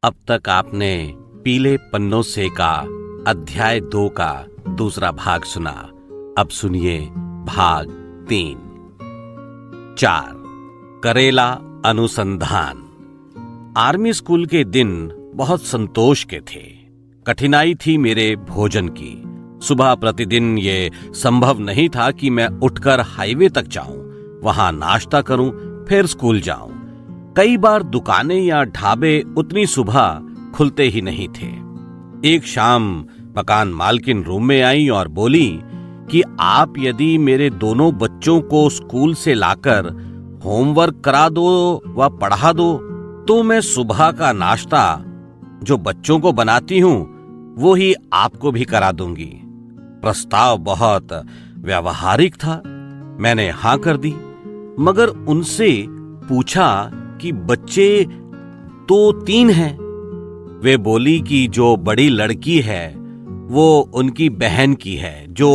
अब तक आपने पीले पन्नों से का अध्याय 2 का दूसरा भाग सुना। अब सुनिए भाग 3। 4 करेला अनुसंधान। आर्मी स्कूल के दिन बहुत संतोष के थे। कठिनाई थी मेरे भोजन की। सुबह प्रतिदिन ये संभव नहीं था कि मैं उठकर हाईवे तक जाऊं, वहां नाश्ता करूं, फिर स्कूल जाऊं। कई बार दुकानें या ढाबे उतनी सुबह खुलते ही नहीं थे। एक शाम मकान मालकिन रूम में आई और बोली कि आप यदि मेरे दोनों बच्चों को स्कूल से लाकर होमवर्क करा दो व पढ़ा दो तो मैं सुबह का नाश्ता जो बच्चों को बनाती हूं वो ही आपको भी करा दूंगी। प्रस्ताव बहुत व्यावहारिक था। मैंने हां कर दी, मगर उनसे पूछा कि बच्चे तो 3 हैं। वे बोली कि जो बड़ी लड़की है वो उनकी बहन की है जो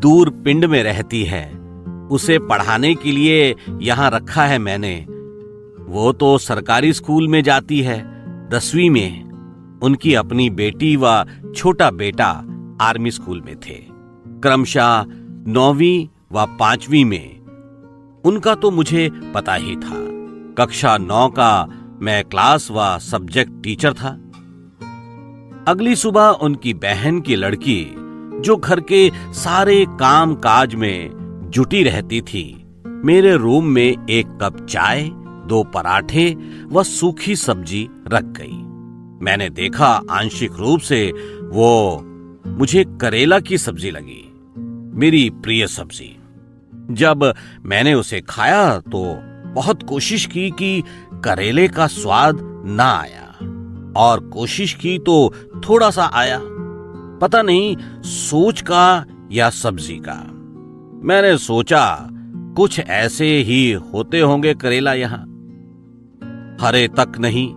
दूर पिंड में रहती है। उसे पढ़ाने के लिए यहां रखा है मैंने। वो तो सरकारी स्कूल में जाती है, 10वीं में। उनकी अपनी बेटी व छोटा बेटा आर्मी स्कूल में थे, क्रमशः 9वीं व 5वीं में। उनका तो मुझे पता ही था। कक्षा 9 का मैं क्लास व सब्जेक्ट टीचर था। अगली सुबह उनकी बहन की लड़की, जो घर के सारे काम काज में जुटी रहती थी, मेरे रूम में 1 कप चाय, 2 पराठे व सूखी सब्जी रख गई। मैंने देखा आंशिक रूप से वो मुझे करेला की सब्जी लगी, मेरी प्रिय सब्जी। जब मैंने उसे खाया तो बहुत कोशिश की कि करेले का स्वाद ना आया, और कोशिश की तो थोड़ा सा आया। पता नहीं सोच का या सब्जी का। मैंने सोचा कुछ ऐसे ही होते होंगे करेला यहां, हरे तक नहीं,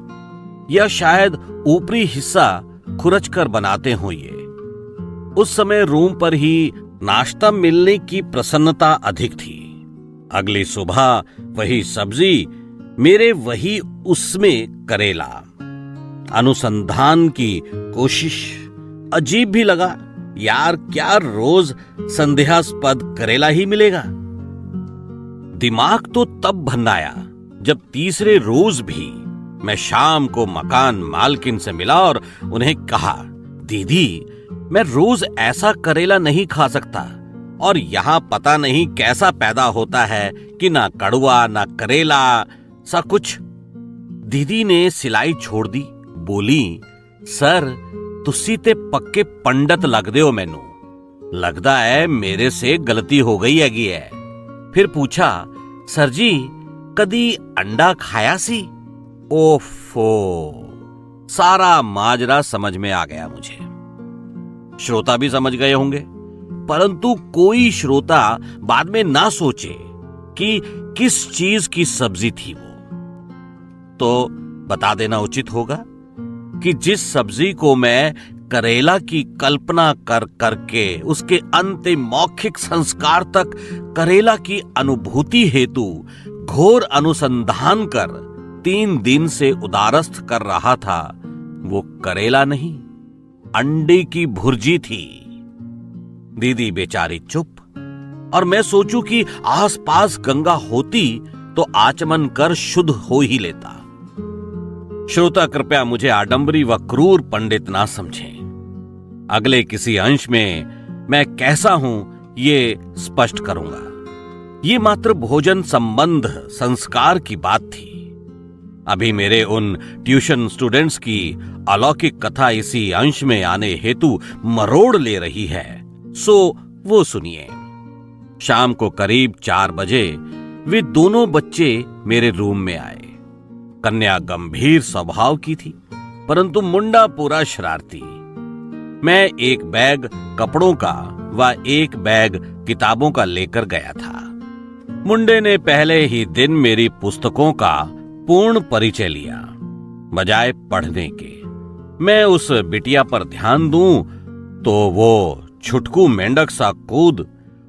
या शायद ऊपरी हिस्सा खुरच कर बनाते हों ये। उस समय रूम पर ही नाश्ता मिलने की प्रसन्नता अधिक थी। अगली सुबह वही सब्जी, मेरे वही उसमें करेला। अनुसंधान की कोशिश। अजीब भी लगा, यार क्या रोज संदेहास्पद करेला ही मिलेगा। दिमाग तो तब भन्नाया जब तीसरे रोज भी मैं शाम को मकान मालकिन से मिला और उन्हें कहा, दीदी मैं रोज ऐसा करेला नहीं खा सकता, और यहां पता नहीं कैसा पैदा होता है कि ना कड़वा ना करेला सा कुछ। दीदी ने सिलाई छोड़ दी, बोली, सर तुसी ते पक्के पंडित लगदे हो, मैनू लगदा है मेरे से गलती हो गई हैगी है। फिर पूछा, सर जी कदी अंडा खाया सी? ओफो, सारा माजरा समझ में आ गया मुझे। श्रोता भी समझ गए होंगे, परंतु कोई श्रोता बाद में ना सोचे कि किस चीज की सब्जी थी वो। तो बता देना उचित होगा कि जिस सब्जी को मैं करेला की कल्पना कर करके उसके अंतिम मौखिक संस्कार तक करेला की अनुभूति हेतु घोर अनुसंधान कर 3 दिन से उदारस्थ कर रहा था, वो करेला नहीं, अंडे की भुर्जी थी। दीदी बेचारी चुप, और मैं सोचूं कि आसपास गंगा होती तो आचमन कर शुद्ध हो ही लेता। श्रोता कृपया मुझे आडंबरी व क्रूर पंडित ना समझें। अगले किसी अंश में मैं कैसा हूं ये स्पष्ट करूंगा। ये मात्र भोजन संबंध संस्कार की बात थी। अभी मेरे उन ट्यूशन स्टूडेंट्स की अलौकिक कथा इसी अंश में आने हेतु मरोड़ ले रही है, सो वो सुनिए। शाम को करीब 4 बजे वे दोनों बच्चे मेरे रूम में आए। कन्या गंभीर स्वभाव की थी, परंतु मुंडा पूरा शरारती। मैं एक बैग कपड़ों का व एक बैग किताबों का लेकर गया था। मुंडे ने पहले ही दिन मेरी पुस्तकों का पूर्ण परिचय लिया, बजाय पढ़ने के। मैं उस बिटिया पर ध्यान दूं तो वो छुटकू मेंढक सा कूद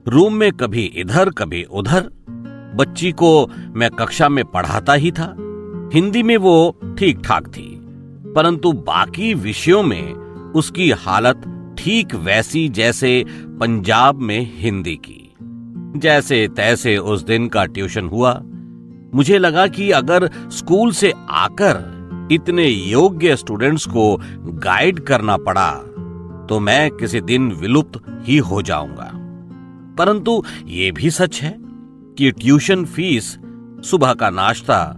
रूम में कभी इधर कभी उधर। बच्ची को मैं कक्षा में पढ़ाता ही था। हिंदी में वो ठीक ठाक थी, परंतु बाकी विषयों में उसकी हालत ठीक वैसी जैसे पंजाब में हिंदी की। जैसे तैसे उस दिन का ट्यूशन हुआ। मुझे लगा कि अगर स्कूल से आकर इतने योग्य स्टूडेंट्स को गाइड करना पड़ा तो मैं किसी दिन विलुप्त ही हो जाऊंगा। परंतु यह भी सच है कि ट्यूशन फीस, सुबह का नाश्ता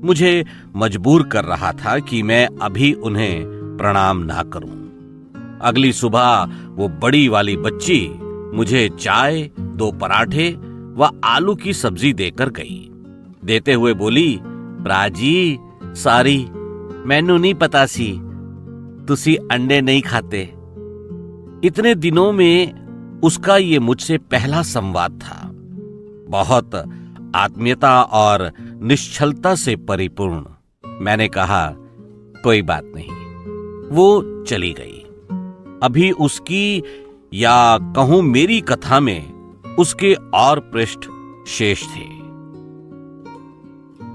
मुझे मजबूर कर रहा था कि मैं अभी उन्हें प्रणाम ना करूं। अगली सुबह वो बड़ी वाली बच्ची मुझे चाय, 2 पराठे व आलू की सब्जी देकर गई। देते हुए बोली, प्राजी सॉरी, मैनू नहीं पता सी तुसी अंडे नहीं खाते। इतने दिनों में उसका ये मुझसे पहला संवाद था, बहुत आत्मीयता और निश्चलता से परिपूर्ण। मैंने कहा, कोई बात नहीं। वो चली गई। अभी उसकी या कहूं मेरी कथा में उसके और पृष्ठ शेष थे।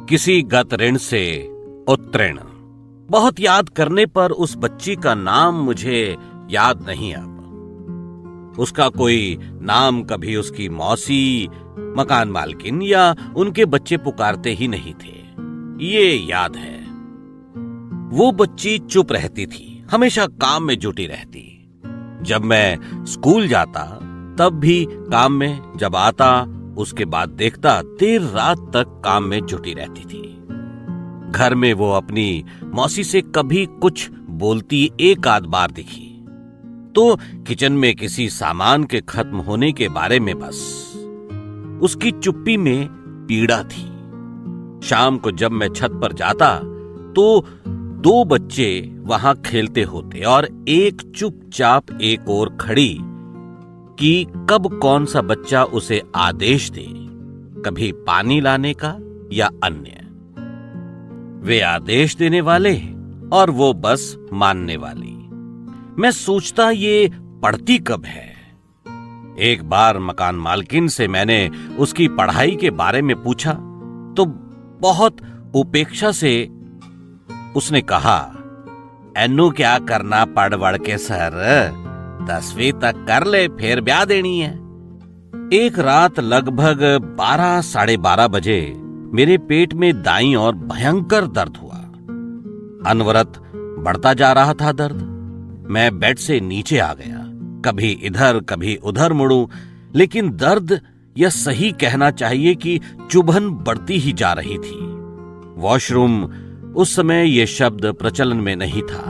किसी गत ऋण से उत्तीर्ण। बहुत याद करने पर उस बच्ची का नाम मुझे याद नहीं अब। उसका कोई नाम कभी उसकी मौसी, मकान मालकिन या उनके बच्चे पुकारते ही नहीं थे, ये याद है। वो बच्ची चुप रहती थी, हमेशा काम में जुटी रहती। जब मैं स्कूल जाता तब भी काम में, जब आता उसके बाद देखता देर रात तक काम में जुटी रहती थी। घर में वो अपनी मौसी से कभी कुछ बोलती एक आध बार दिखी तो किचन में किसी सामान के खत्म होने के बारे में बस। उसकी चुप्पी में पीड़ा थी। शाम को जब मैं छत पर जाता तो 2 बच्चे वहां खेलते होते और एक चुपचाप एक ओर खड़ी कि कब कौन सा बच्चा उसे आदेश दे, कभी पानी लाने का या अन्य। वे आदेश देने वाले और वो बस मानने वाली। मैं सोचता ये पढ़ती कब है। एक बार मकान मालकिन से मैंने उसकी पढ़ाई के बारे में पूछा तो बहुत उपेक्षा से उसने कहा, एनू क्या करना पढ़ वढ़ के सर, 10वीं तक कर ले फिर ब्याह देनी है। एक रात लगभग 12 साढ़े 12 बजे मेरे पेट में दाईं ओर भयंकर दर्द हुआ। अनवरत बढ़ता जा रहा था दर्द। मैं बेड से नीचे आ गया, कभी इधर कभी उधर मुड़ूं, लेकिन दर्द, या सही कहना चाहिए कि चुभन बढ़ती ही जा रही थी। वॉशरूम, उस समय यह शब्द प्रचलन में नहीं था,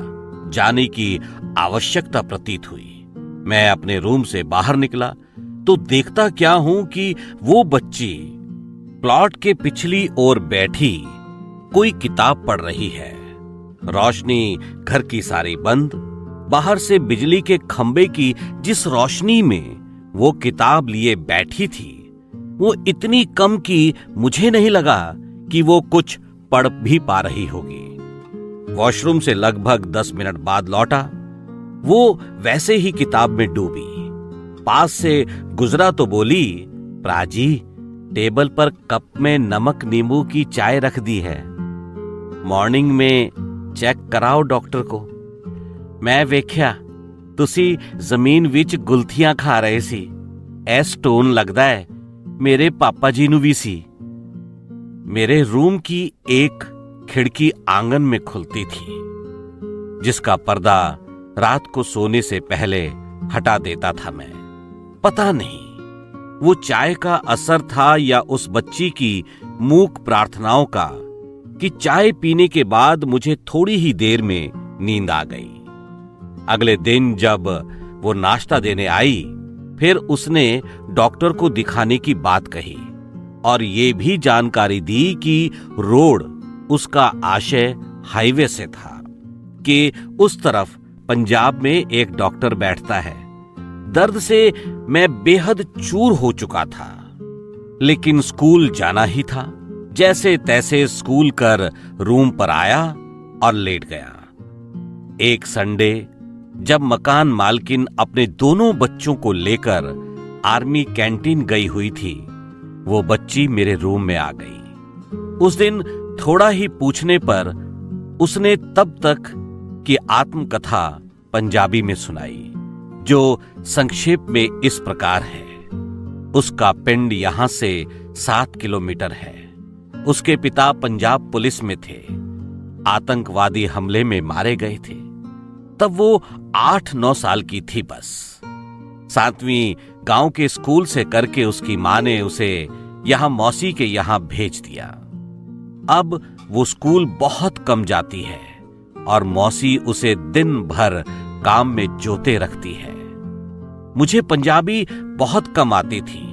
जाने की आवश्यकता प्रतीत हुई। मैं अपने रूम से बाहर निकला तो देखता क्या हूं कि वो बच्ची प्लॉट के पिछली ओर बैठी कोई किताब पढ़ रही है। रोशनी घर की सारी बंद। बाहर से बिजली के खंबे की जिस रोशनी में वो किताब लिए बैठी थी वो इतनी कम कि मुझे नहीं लगा कि वो कुछ पढ़ भी पा रही होगी। वॉशरूम से लगभग 10 मिनट बाद लौटा। वो वैसे ही किताब में डूबी। पास से गुजरा तो बोली, प्राजी टेबल पर कप में नमक नींबू की चाय रख दी है, मॉर्निंग में चेक कराओ डॉक्टर को। मैं वेख्या तुसी जमीन विच गुलथियां खा रहे सी। ए स्टोन लगदा है मेरे पापा जी नू भी सी। मेरे रूम की एक खिड़की आंगन में खुलती थी, जिसका पर्दा रात को सोने से पहले हटा देता था मैं। पता नहीं वो चाय का असर था या उस बच्ची की मूक प्रार्थनाओं का कि चाय पीने के बाद मुझे थोड़ी ही देर में नींद आ गई। अगले दिन जब वो नाश्ता देने आई, फिर उसने डॉक्टर को दिखाने की बात कही और ये भी जानकारी दी कि रोड, उसका आशय हाईवे से था कि उस तरफ पंजाब में एक डॉक्टर बैठता है। दर्द से मैं बेहद चूर हो चुका था, लेकिन स्कूल जाना ही था। जैसे तैसे स्कूल कर रूम पर आया और लेट गया। एक संडे जब मकान मालकिन अपने दोनों बच्चों को लेकर आर्मी कैंटीन गई हुई थी, वो बच्ची मेरे रूम में आ गई। उस दिन थोड़ा ही पूछने पर उसने तब तक की आत्मकथा पंजाबी में सुनाई, जो संक्षेप में इस प्रकार है। उसका पिंड यहां से 7 किलोमीटर है। उसके पिता पंजाब पुलिस में थे, आतंकवादी हमले में मारे गए थे। तब वो 8-9 साल की थी बस। 7वीं गांव के स्कूल से करके उसकी मां ने उसे यहां मौसी के यहां भेज दिया। अब वो स्कूल बहुत कम जाती है और मौसी उसे दिन भर काम में जोते रखती है। मुझे पंजाबी बहुत कम आती थी,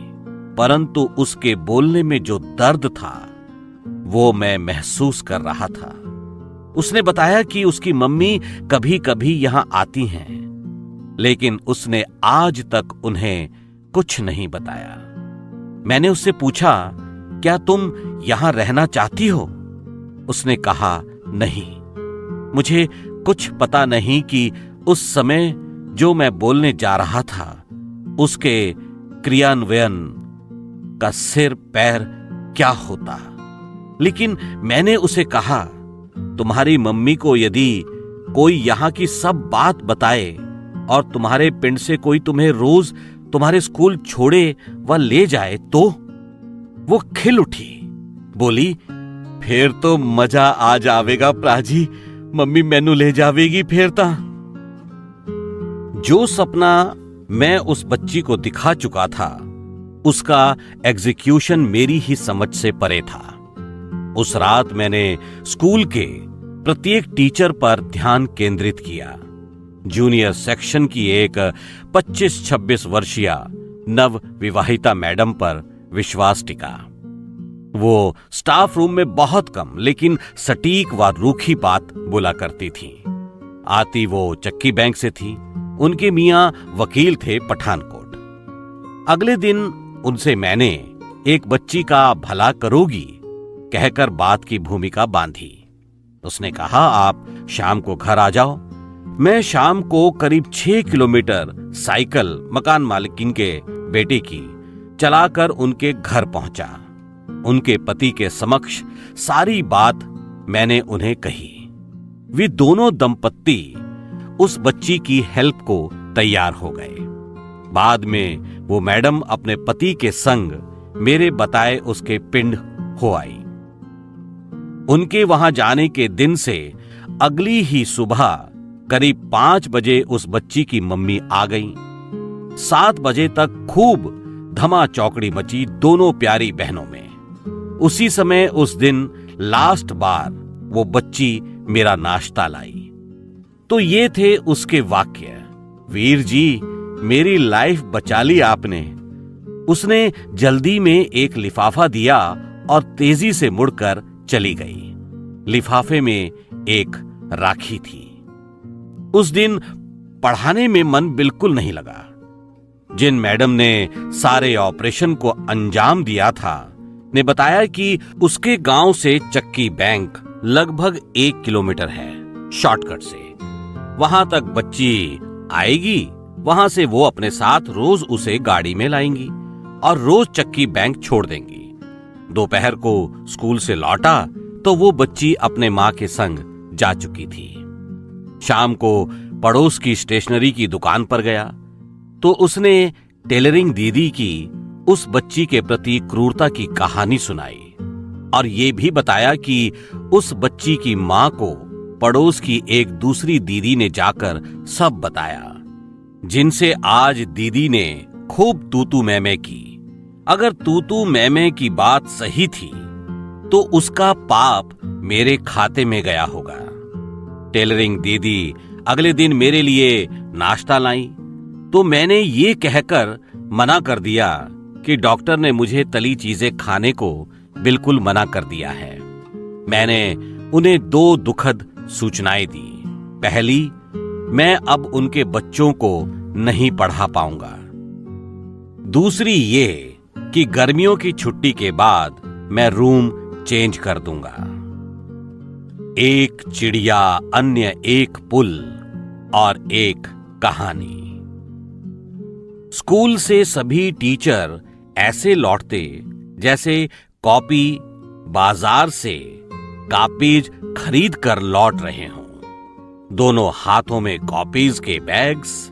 परंतु उसके बोलने में जो दर्द था वो मैं महसूस कर रहा था। उसने बताया कि उसकी मम्मी कभी कभी यहां आती हैं, लेकिन उसने आज तक उन्हें कुछ नहीं बताया। मैंने उससे पूछा, क्या तुम यहां रहना चाहती हो? उसने कहा, नहीं, मुझे कुछ पता नहीं कि उस समय जो मैं बोलने जा रहा था उसके क्रियान्वयन का सिर पैर क्या होता। लेकिन मैंने उसे कहा, तुम्हारी मम्मी को यदि कोई यहां की सब बात बताए और तुम्हारे पिंड से कोई तुम्हें रोज तुम्हारे स्कूल छोड़े व ले जाए तो? वो खिल उठी, बोली, फिर तो मजा आ जावेगा प्राजी, मम्मी मैनू ले जावेगी फिर ता। जो सपना मैं उस बच्ची को दिखा चुका था, उसका एग्जीक्यूशन मेरी ही समझ से परे था। उस रात मैंने स्कूल के प्रत्येक टीचर पर ध्यान केंद्रित किया। जूनियर सेक्शन की एक 25-26 वर्षीय नव विवाहिता मैडम पर विश्वास टिका। वो स्टाफ रूम में बहुत कम लेकिन सटीक व रूखी बात बोला करती थी। आती वो चक्की बैंक से थी। उनके मियां वकील थे पठानकोट। अगले दिन उनसे मैंने एक बच्ची का भला करोगी कहकर बात की भूमिका बांधी। उसने कहा, आप शाम को घर आ जाओ। मैं शाम को करीब 6 किलोमीटर साइकिल मकान मालिकिन के बेटे की चलाकर उनके घर पहुंचा। उनके पति के समक्ष सारी बात मैंने उन्हें कही। वे दोनों दंपत्ति उस बच्ची की हेल्प को तैयार हो गए। बाद में वो मैडम अपने पति के संग मेरे बताए उसके पिंड हो आई। उनके वहां जाने के दिन से अगली ही सुबह करीब 5 बजे उस बच्ची की मम्मी आ गई। 7 बजे तक खूब धमा चौकड़ी मची दोनों प्यारी बहनों में। उसी समय उस दिन लास्ट बार वो बच्ची मेरा नाश्ता लाई। तो ये थे उसके वाक्य। वीर जी, मेरी लाइफ बचा ली आपने। उसने जल्दी में एक लिफाफा दिया और तेजी से मुड़कर चली गई। लिफाफे में एक राखी थी। उस दिन पढ़ाने में मन बिल्कुल नहीं लगा। जिन मैडम ने सारे ऑपरेशन को अंजाम दिया था ने बताया कि उसके गांव से चक्की बैंक लगभग 1 किलोमीटर है शॉर्टकट से। वहां तक बच्ची आएगी, वहां से वो अपने साथ रोज उसे गाड़ी में लाएंगी और रोज चक्की बैंक छोड़ देंगी। दोपहर को स्कूल से लौटा तो वो बच्ची अपने मां के संग जा चुकी थी। शाम को पड़ोस की स्टेशनरी की दुकान पर गया तो उसने टेलरिंग दीदी की उस बच्ची के प्रति क्रूरता की कहानी सुनाई और ये भी बताया कि उस बच्ची की मां को पड़ोस की एक दूसरी दीदी ने जाकर सब बताया, जिनसे आज दीदी ने खूब तूतू मैमे की। अगर तूतू मैमे की बात सही थी तो उसका पाप मेरे खाते में गया होगा। टेलरिंग दीदी अगले दिन मेरे लिए नाश्ता लाई तो मैंने ये कहकर मना कर दिया कि डॉक्टर ने मुझे तली चीजें खाने को बिल्कुल मना कर दिया है। मैंने उन्हें 2 दुखद सूचनाएं दी। पहली, मैं अब उनके बच्चों को नहीं पढ़ा पाऊंगा। दूसरी ये कि गर्मियों की छुट्टी के बाद मैं रूम चेंज कर दूंगा। एक चिड़िया अन्य एक पुल और एक कहानी। स्कूल से सभी टीचर ऐसे लौटते जैसे कॉपी बाजार से कापीज खरीद कर लौट रहे हों। दोनों हाथों में कॉपीज के बैग्स,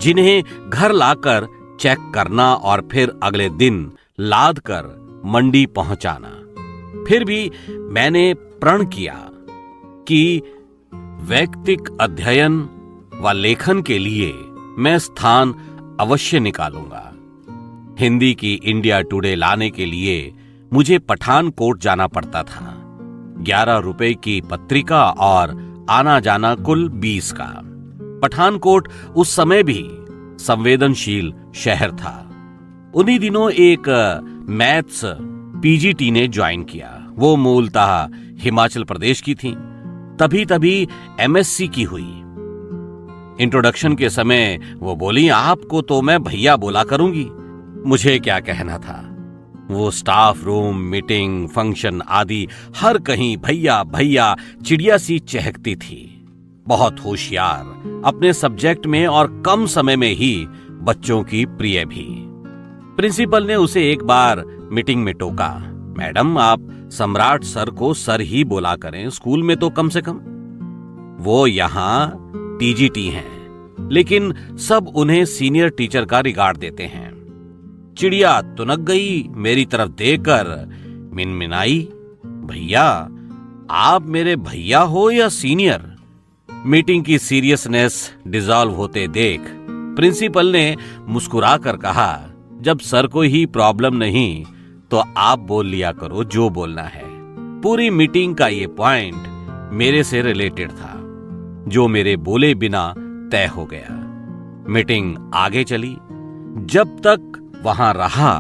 जिन्हें घर लाकर चेक करना और फिर अगले दिन लाद कर मंडी पहुंचाना। फिर भी मैंने प्रण किया कि वैयक्तिक अध्ययन व लेखन के लिए मैं स्थान अवश्य निकालूंगा। हिंदी की इंडिया टुडे लाने के लिए मुझे पठानकोट जाना पड़ता था। 11 रुपए की पत्रिका और आना जाना कुल 20 का। पठानकोट उस समय भी संवेदनशील शहर था। उन्हीं दिनों एक मैथ्स पीजीटी ने ज्वाइन किया। वो मूलतः हिमाचल प्रदेश की थी, तभी एमएससी की हुई। इंट्रोडक्शन के समय वो बोली, आपको तो मैं भैया बोला करूंगी। मुझे क्या कहना था। वो स्टाफ रूम, मीटिंग, फंक्शन आदि हर कहीं भैया भैया चिड़िया सी चहकती थी। बहुत होशियार अपने सब्जेक्ट में और कम समय में ही बच्चों की प्रिय भी। प्रिंसिपल ने उसे एक बार मीटिंग में टोका, मैडम आप सम्राट सर को सर ही बोला करें, स्कूल में तो कम से कम। वो यहाँ टीजीटी हैं, लेकिन सब उन्हें सीनियर टीचर का रिगार्ड देते हैं। चिड़िया तुनक गई, मेरी तरफ देखकर मिनमिनाई, भैया आप मेरे भैया हो या सीनियर? मीटिंग की सीरियसनेस डिसॉल्व होते देख प्रिंसिपल ने मुस्कुराकर कहा, जब सर को ही प्रॉब्लम नहीं तो आप बोल लिया करो जो बोलना है। पूरी मीटिंग का ये पॉइंट मेरे से रिलेटेड था, जो मेरे बोले बिना तय हो गया। मीटिंग आगे चली। जब तक वहां रहा,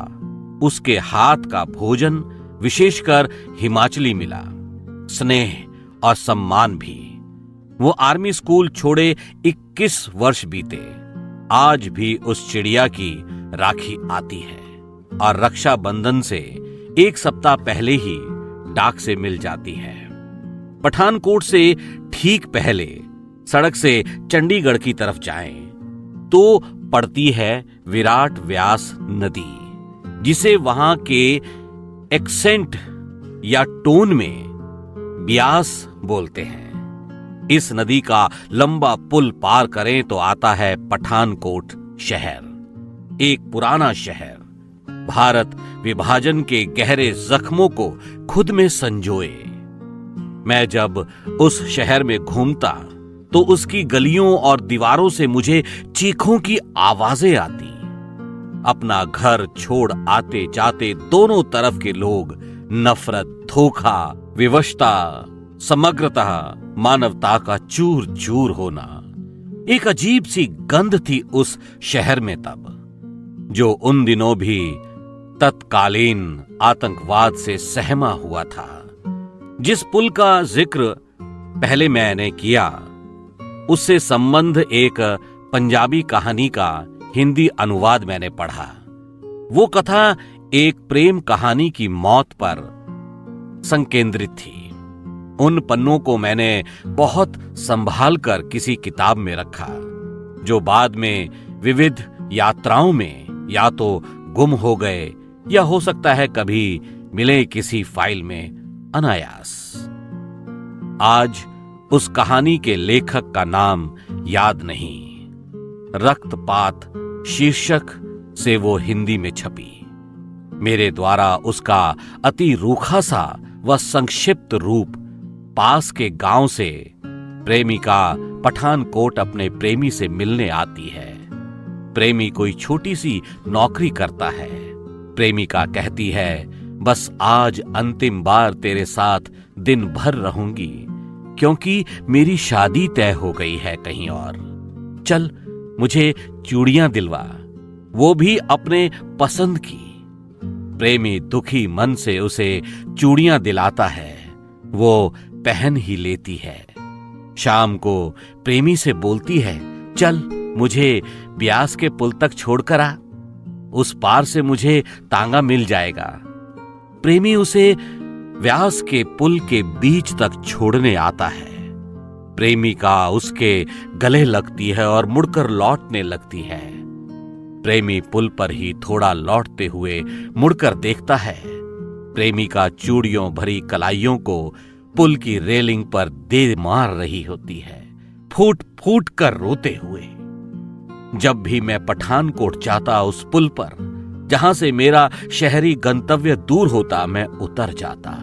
उसके हाथ का भोजन विशेषकर हिमाचली मिला, स्नेह और सम्मान भी। वो आर्मी स्कूल छोड़े 21 वर्ष बीते। आज भी उस चिड़िया की राखी आती है और रक्षाबंधन से 1 सप्ताह पहले ही डाक से मिल जाती है। पठानकोट से ठीक पहले सड़क से चंडीगढ़ की तरफ जाएं तो पड़ती है विराट व्यास नदी, जिसे वहां के एक्सेंट या टोन में ब्यास बोलते हैं। इस नदी का लंबा पुल पार करें तो आता है पठानकोट शहर, एक पुराना शहर, भारत विभाजन के गहरे जख्मों को खुद में संजोए। मैं जब उस शहर में घूमता तो उसकी गलियों और दीवारों से मुझे चीखों की आवाजें आती। अपना घर छोड़ आते जाते दोनों तरफ के लोग नफरत, धोखा, विवशता, समग्रता, मानवता का चूर चूर होना। एक अजीब सी गंध थी उस शहर में तब, जो उन दिनों भी तत्कालीन आतंकवाद से सहमा हुआ था। जिस पुल का जिक्र पहले मैंने किया, उससे संबंध एक पंजाबी कहानी का हिंदी अनुवाद मैंने पढ़ा। वो कथा एक प्रेम कहानी की मौत पर संकेंद्रित थी। उन पन्नों को मैंने बहुत संभाल कर किसी किताब में रखा, जो बाद में विविध यात्राओं में या तो गुम हो गए या हो सकता है कभी मिले किसी फाइल में अनायास। आज उस कहानी के लेखक का नाम याद नहीं। रक्तपात शीर्षक से वो हिंदी में छपी। मेरे द्वारा उसका अति रूखा सा व संक्षिप्त रूप पास के गांव से प्रेमिका पठानकोट अपने प्रेमी से मिलने आती है। प्रेमी कोई छोटी सी नौकरी करता है। प्रेमिका कहती है, बस आज अंतिम बार तेरे साथ दिन भर रहूंगी, क्योंकि मेरी शादी तय हो गई है कहीं और। चल मुझे चूड़ियां दिलवा, वो भी अपने पसंद की। प्रेमी दुखी मन से उसे चूड़ियां दिलाता है। वो पहन ही लेती है। शाम को प्रेमी से बोलती है, चल मुझे ब्यास के पुल तक छोड़कर आ, उस पार से मुझे तांगा मिल जाएगा। प्रेमी उसे व्यास के पुल के बीच तक छोड़ने आता है। प्रेमिका उसके गले लगती है और मुड़कर लौटने लगती है। प्रेमी पुल पर ही थोड़ा लौटते हुए मुड़कर देखता है। प्रेमिका चूड़ियों भरी कलाइयों को पुल की रेलिंग पर दे मार रही होती है। फूट फूट कर रोते हुए। जब भी मैं पठानकोट जाता, उस पुल पर जहां से मेरा शहरी गंतव्य दूर होता, मैं उतर जाता।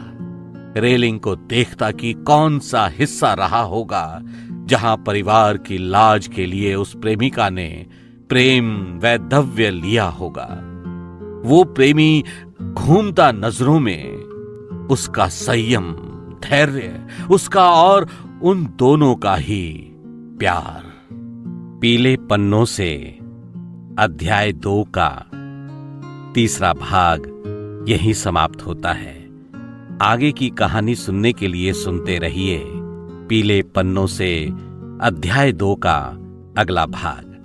रेलिंग को देखता कि कौन सा हिस्सा रहा होगा जहां परिवार की लाज के लिए उस प्रेमिका ने प्रेम वैधव्य लिया होगा। वो प्रेमी घूमता नजरों में, उसका संयम, धैर्य, उसका और उन दोनों का ही प्यार। पीले पन्नों से अध्याय 2 का तीसरा भाग यहीं समाप्त होता है। आगे की कहानी सुनने के लिए सुनते रहिए पीले पन्नों से अध्याय 2 का अगला भाग।